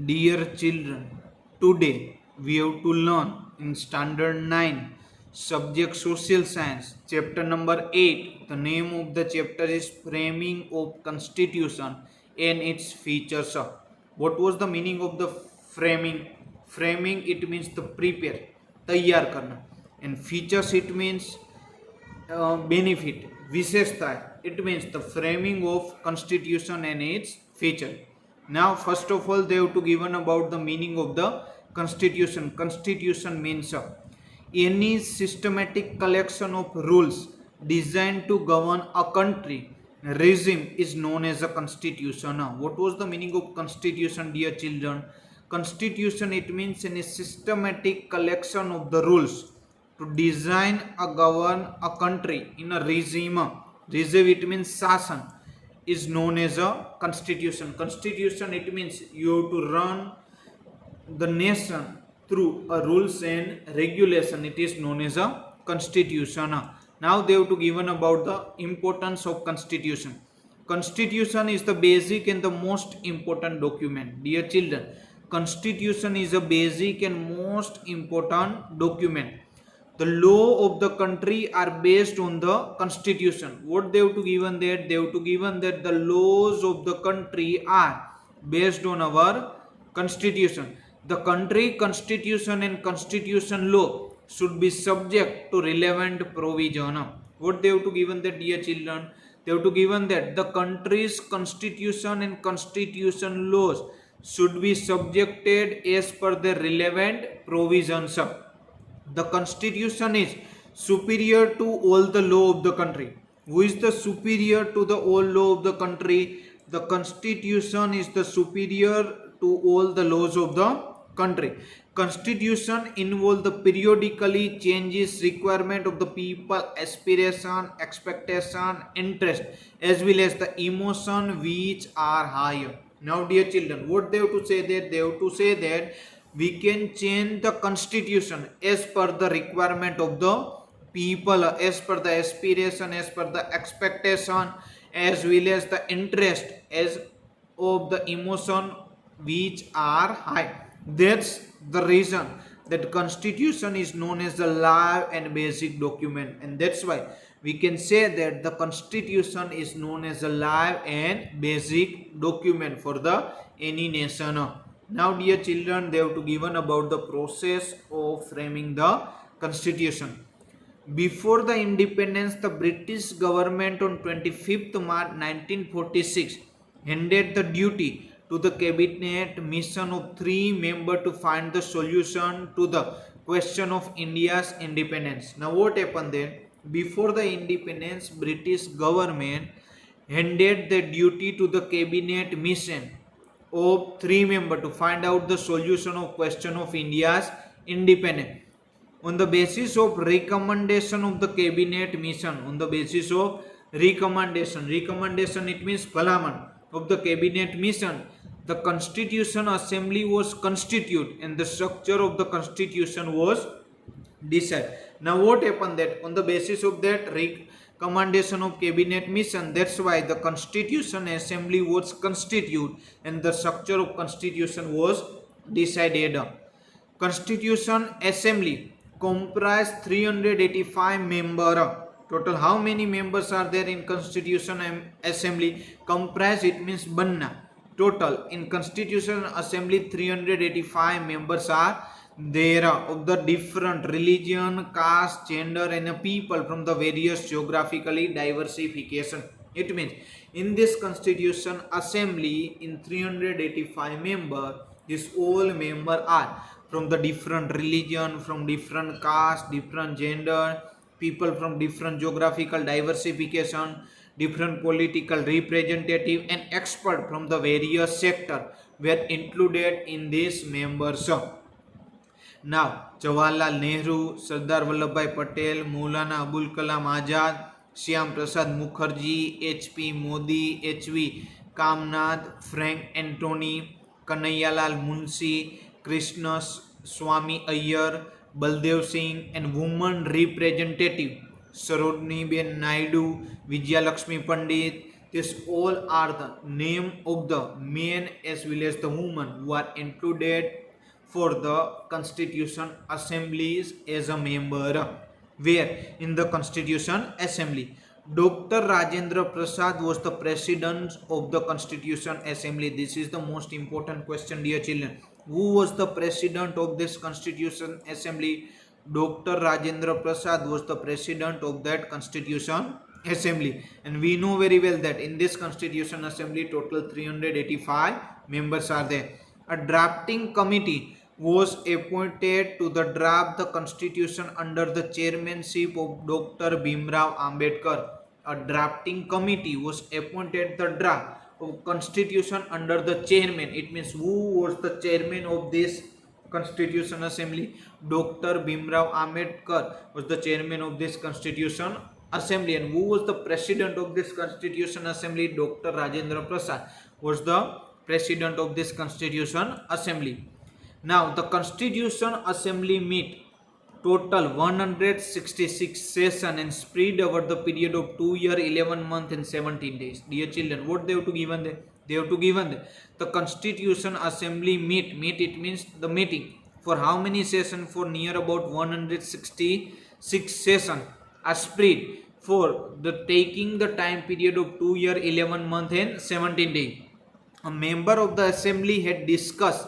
Dear children, today we have to learn in Standard 9, Subject Social Science, Chapter number 8. The name of the chapter is Framing of Constitution and its Features. What was the meaning of the framing? Framing it means the prepare, तैयार करना. And features it means benefit, विशेषता. It means the framing of constitution and its feature. Now first of all they have to given about the meaning of the constitution. Constitution means any systematic collection of rules designed to govern a country regime is known as a constitution. What was the meaning of constitution, dear children? Constitution it means any systematic collection of the rules to design a govern a country in a regime. Regime it means shasan is known as a constitution. Constitution it means you have to run the nation through a rules and regulation. It is known as a constitution. Now they have to given about the importance of constitution. Constitution is the basic and the most important document. Dear children, constitution is a basic and most important document. The law of the country are based on the constitution. What they have to given that? They have to given that the laws of the country are based on our constitution. The country constitution and constitution law should be subject to relevant provision. What they have to given that, dear children? They have to given that the country's constitution and constitution laws should be subjected as per the relevant provisions. The constitution is superior to all the law of the country. Who is the superior to the all law of the country? The constitution is the superior to all the laws of the country. Constitution involve the periodically changes requirement of the people, aspiration, expectation, interest, as well as the emotion which are higher. Now dear children, what they have to say that? They have to say that we can change the constitution as per the requirement of the people, as per the aspiration, as per the expectation, as well as the interest as of the emotion which are high. That's the reason that constitution is known as the live and basic document, and that's why we can say that the constitution is known as a live and basic document for the any nation. Now dear children, they have to given about the process of framing the constitution. Before the independence, the British government on 25th March 1946 handed the duty to the cabinet mission of 3 members to find the solution to the question of India's independence. Now what happened then? Before the independence, British government handed the duty to the cabinet mission of 3 members to find out the solution of question of India's independence. On the basis of recommendation of the cabinet mission, on the basis of recommendation it means phalaman of the cabinet mission, the constitution assembly was constituted and the structure of the constitution was decided. Now what happened that on the basis of that recommendation of cabinet mission, that's why the constitution assembly was constituted and the structure of constitution was decided. Constitution assembly comprised 385 members. Total how many members are there in constitution assembly? Comprise it means banna. Total in constitution assembly 385 members are there of the different religion, caste, gender and people from the various geographically diversification. It means in this constitution assembly in 385 members, this all member are from the different religion, from different caste, different gender, people from different geographical diversification, different political representative and expert from the various sector were included in these members. Now, Jawaharlal Nehru, Sardar Vallabhbhai Patel, Maulana Abul Kalam Azad, Shyam Prasad Mukherjee, H.P. Modi, H.V. Kamnath, Frank Antony, Kanhaiyalal Munshi, Krishna Swami Iyer, Baldev Singh, and women representative Sarojini Ben Naidu, Vijayalakshmi Pandit, This all are the name of the men as well as the women who are included for the Constitution Assemblies as a member. Where? In the Constitution Assembly. Dr. Rajendra Prasad was the president of the Constitution Assembly. This is the most important question, dear children. Who was the president of this Constitution Assembly? Dr. Rajendra Prasad was the president of that Constitution Assembly. And we know very well that in this Constitution Assembly total 385 members are there. A drafting committee was appointed to the draft the constitution under the chairmanship of Dr. Bhimrao Ambedkar. A drafting committee was appointed the draft of constitution under the chairman. It means who was the chairman of this Constitution Assembly? Dr. Bhimrao Ambedkar was the chairman of this Constitution Assembly. And who was the president of this Constitution Assembly? Dr. Rajendra Prasad was the president of this Constitution Assembly. Now the Constitution Assembly meet total 166 session and spread over the period of 2 year, 11 month and 17 days. Dear children, what they have to given there? They have to given there. The Constitution Assembly meet it means the meeting. For how many session? For near about 166 session are spread for the taking the time period of 2 year, 11 month and 17 days. A member of the assembly had discussed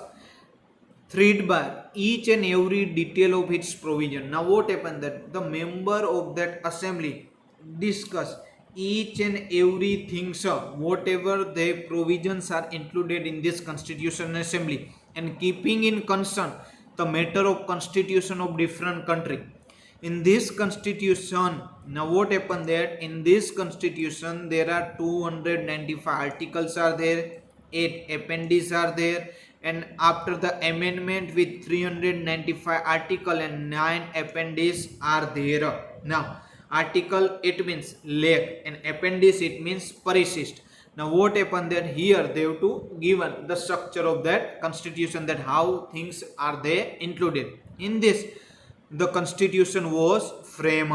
thread by each and every detail of its provision. Now what happened that the member of that assembly discuss each and everything, whatever the provisions are included in this Constitution Assembly, and keeping in concern the matter of constitution of different country. In this constitution, now what happened that in this constitution there are 295 articles are there, 8 appendices are there, and after the amendment with 395 article and 9 appendices are there. Now article it means leg and appendix it means persist. Now what happened that here they have to given the structure of that constitution, that how things are they included in this. The constitution was framed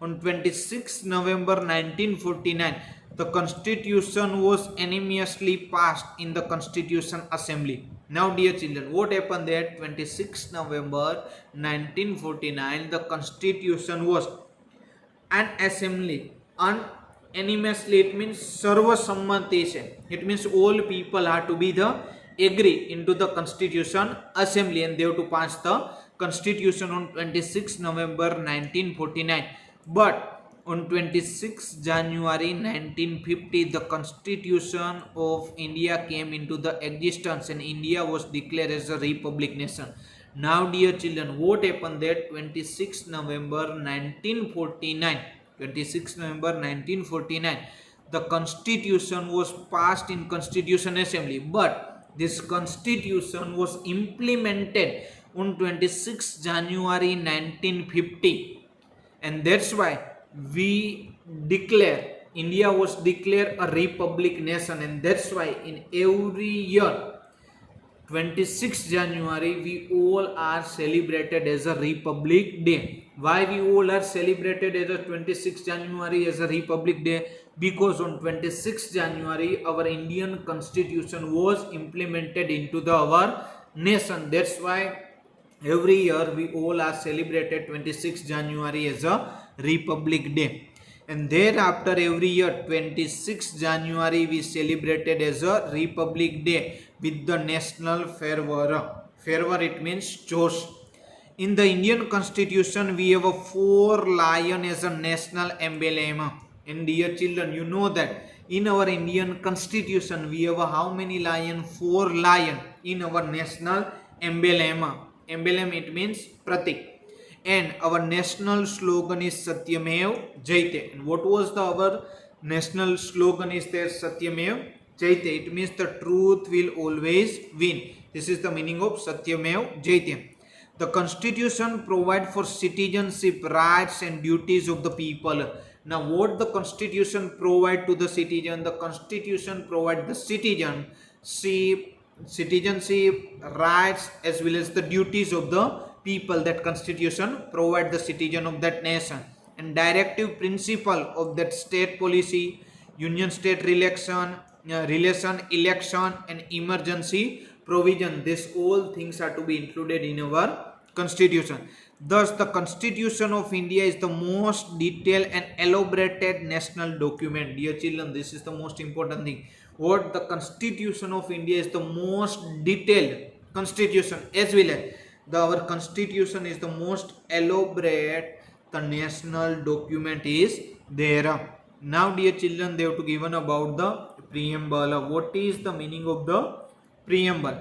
on 26 November 1949. The constitution was unanimously passed in the Constitution Assembly. Now dear children, what happened there? 26 November 1949 the constitution was an assembly unanimously, it means sarva sammatishan, it means all people are to be the agree into the Constitution Assembly and they have to pass the constitution on 26 November 1949. But on 26 January 1950 the Constitution of India came into the existence and India was declared as a republic nation. Now dear children, what happened there? 26 November 1949, 26 November 1949 the constitution was passed in Constitution Assembly, but this constitution was implemented on 26 January 1950, and that's why we declare India was declared a republic nation. And that's why in every year 26 January we all are celebrated as a Republic Day. Why we all are celebrated as a 26 January as a Republic Day? Because on 26 January our Indian Constitution was implemented into our nation. That's why every year we all are celebrated 26 January as a Republic Day. And thereafter every year 26 January we celebrated as a Republic Day with the national fervor. Fervor it means josh. In the Indian Constitution we have a 4 lion as a national emblem. And dear children, you know that in our Indian Constitution we have a how many lion? 4 lion in our national emblem. Emblem it means pratik. And our national slogan is Satyamev Jayate. And what was our national slogan is there? Satyamev Jayate. It means the truth will always win. This is the meaning of Satyamev Jayate. The Constitution provides for citizenship, rights and duties of the people. Now what the Constitution provide to the citizen? The Constitution provide the citizenship, rights as well as the duties of the people. That Constitution provide the citizen of that nation, and directive principle of that state policy, union state relation, election, and emergency provision. This all things are to be included in our constitution. Thus, the Constitution of India is the most detailed and elaborated national document. Dear children, this is the most important thing. What the Constitution of India is the most detailed constitution, as well as our constitution is the most elaborate. The national document is there. Now, dear children, they have to given about the preamble. What is the meaning of the preamble?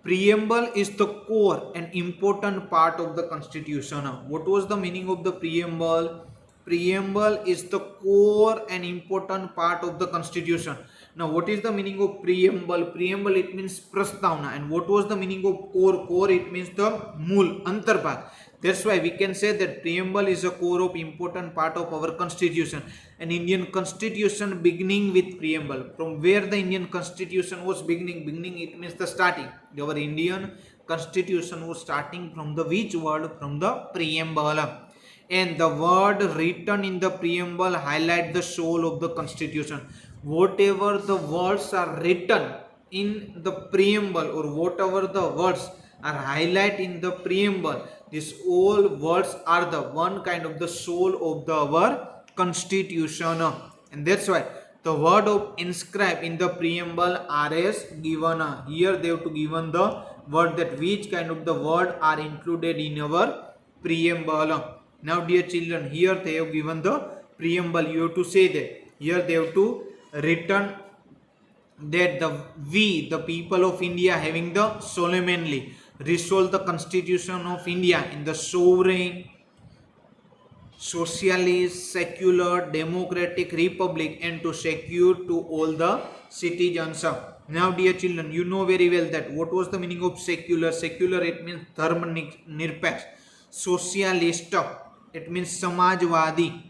Preamble is the core and important part of the constitution. What was the meaning of the preamble? Preamble is the core and important part of the constitution. Now, what is the meaning of preamble? Preamble, it means prastavna. And what was the meaning of core? Core, it means the mool, antarpad. That's why we can say that preamble is a core of important part of our constitution. An Indian constitution beginning with preamble. From where the Indian constitution was beginning? Beginning, it means the starting. Our Indian constitution was starting from the which word? From the preamble. And the word written in the preamble highlight the soul of the constitution. Whatever the words are written in the preamble, or whatever the words are highlighted in the preamble, these all words are the one kind of the soul of our constitution. And that's why the word of inscribe in the preamble are as given. Here they have to given the word, that which kind of the word are included in our preamble. Now, dear children, here they have given the preamble. You have to say that. Here they have to written that the people of India, having the solemnly resolve the Constitution of India in the sovereign, socialist, secular, democratic republic, and to secure to all the citizens. Now, dear children, you know very well that what was the meaning of secular? Secular, it means dharma nirpaksh. Socialist, it means samajwadi.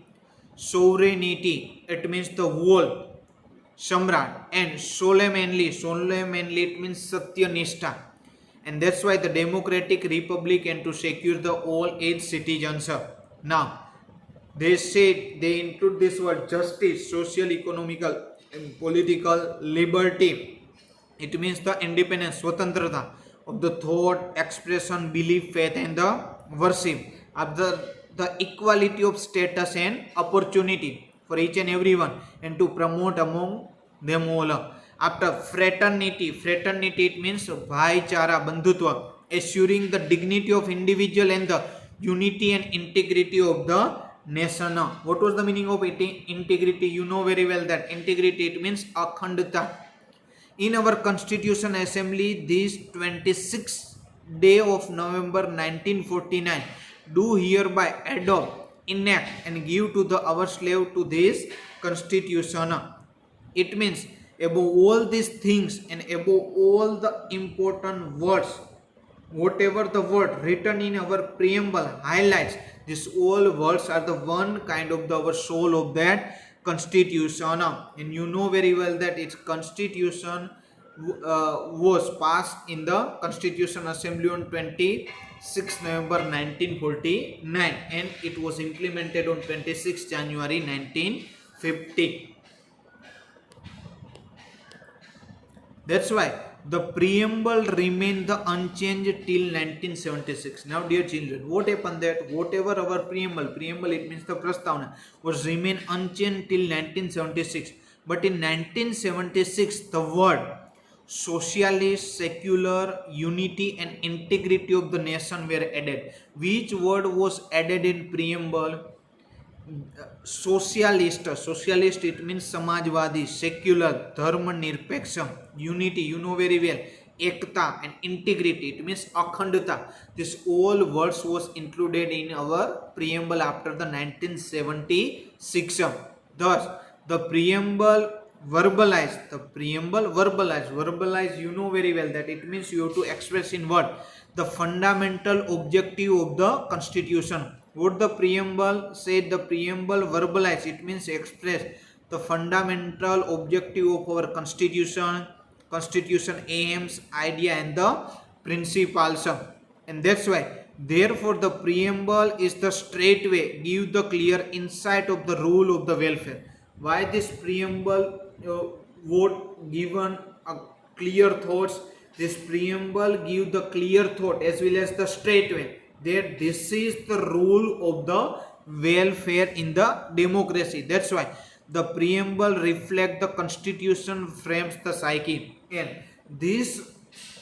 Sovereignty, it means the whole Samrat. And solemnly, it means Satyanishta. And that's why the democratic republic, and to secure the all age citizens. Now, they said they include this word justice, social, economical, and political liberty. It means the independence, swatantrata of the thought, expression, belief, faith, and the worship. After the equality of status and opportunity for each and everyone, and to promote among them all. After fraternity, it means bhaichara, bandhutva, assuring the dignity of individual and the unity and integrity of the nation. What was the meaning of integrity? You know very well that integrity, it means akhandata. In our Constitution Assembly, this 26th day of November 1949, do hereby adopt, enact, and give to our slave to this Constitution. It means above all these things and above all the important words, whatever the word written in our preamble highlights, these all words are the one kind of our soul of that constitution. And you know very well that its constitution was passed in the Constitution Assembly on 26 November 1949, and it was implemented on 26 January 1950. That's why the preamble remained the unchanged till 1976. Now, dear children, what happened that whatever our preamble, it means the prastavna, was remain unchanged till 1976. But in 1976, the word socialist, secular, unity, and integrity of the nation were added. Which word was added in preamble? Socialist, it means samajwadi, secular, dharma nirpeksha, unity, you know very well, ekta, and integrity, it means akhandata. This all words was included in our preamble after the 1976. Thus, the preamble verbalize, you know very well that it means you have to express in word the fundamental objective of the constitution. What the preamble said, the preamble verbalize, it means express the fundamental objective of our constitution aims, idea, and the principles. And that's why, therefore, the preamble is the straight way give the clear insight of the rule of the welfare. Why this preamble vote given a clear thoughts? This preamble give the clear thought as well as the straight way that this is the rule of the welfare in the democracy. That's why the preamble reflect the constitution frames the psyche, and this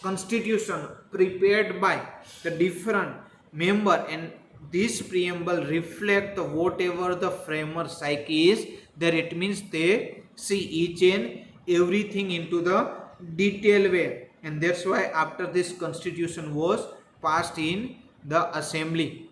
constitution prepared by the different member, and this preamble reflect the whatever the framer psyche is there. It means they see each and everything into the detailed way, and that's why after this constitution was passed in the assembly,